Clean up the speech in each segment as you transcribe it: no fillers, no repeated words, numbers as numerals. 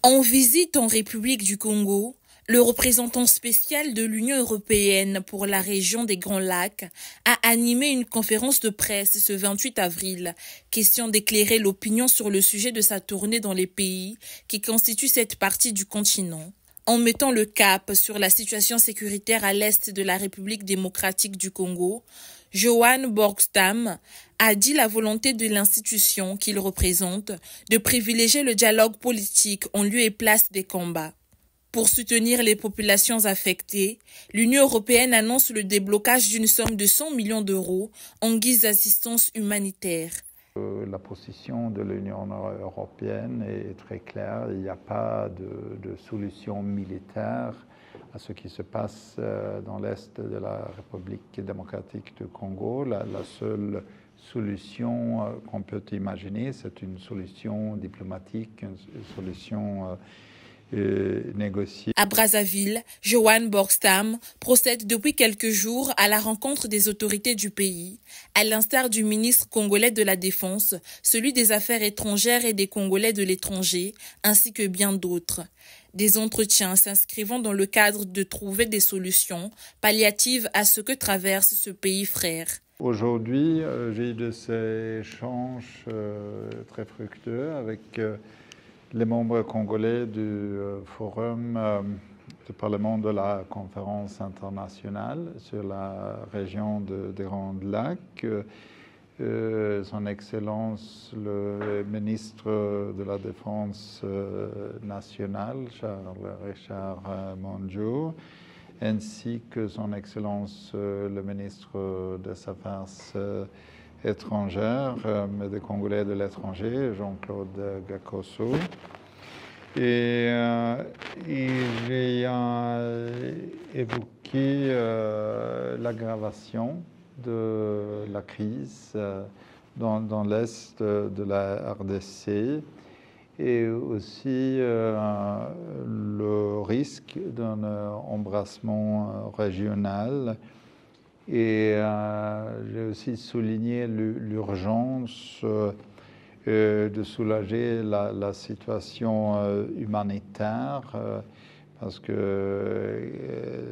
En visite en République du Congo, le représentant spécial de l'Union européenne pour la région des Grands Lacs a animé une conférence de presse ce 28 avril, question d'éclairer l'opinion sur le sujet de sa tournée dans les pays qui constituent cette partie du continent. En mettant le cap sur la situation sécuritaire à l'est de la République démocratique du Congo, Johan Borgstam a dit la volonté de l'institution qu'il représente de privilégier le dialogue politique en lieu et place des combats. Pour soutenir les populations affectées, l'Union européenne annonce le déblocage d'une somme de 100 millions d'euros en guise d'assistance humanitaire. La position de l'Union européenne est très claire. Il n'y a pas de solution militaire à ce qui se passe dans l'est de la République démocratique du Congo. La seule solution qu'on peut imaginer, c'est une solution diplomatique, une solution négociée. À Brazzaville, Johan Borgstam procède depuis quelques jours à la rencontre des autorités du pays, à l'instar du ministre congolais de la Défense, celui des Affaires étrangères et des Congolais de l'étranger, ainsi que bien d'autres. Des entretiens s'inscrivant dans le cadre de trouver des solutions palliatives à ce que traverse ce pays frère. Aujourd'hui, j'ai eu de ces échanges très fructueux avec les membres congolais du forum du Parlement de la conférence internationale sur la région des Grands Lacs. Son Excellence le ministre de la Défense nationale, Charles Richard Monjour, ainsi que Son Excellence le ministre des Affaires étrangères, des Congolais de l'étranger, Jean-Claude Gakoso. Et j'ai évoqué l'aggravation de la crise dans l'est de la RDC et aussi le risque d'un embrassement régional. Et j'ai aussi souligné l'urgence de soulager la situation humanitaire parce que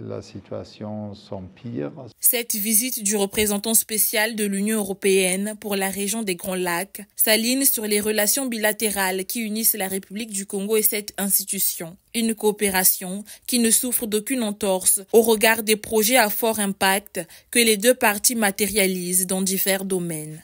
la situation s'empire. Cette visite du représentant spécial de l'Union européenne pour la région des Grands Lacs s'aligne sur les relations bilatérales qui unissent la République du Congo et cette institution. Une coopération qui ne souffre d'aucune entorse au regard des projets à fort impact que les deux parties matérialisent dans divers domaines.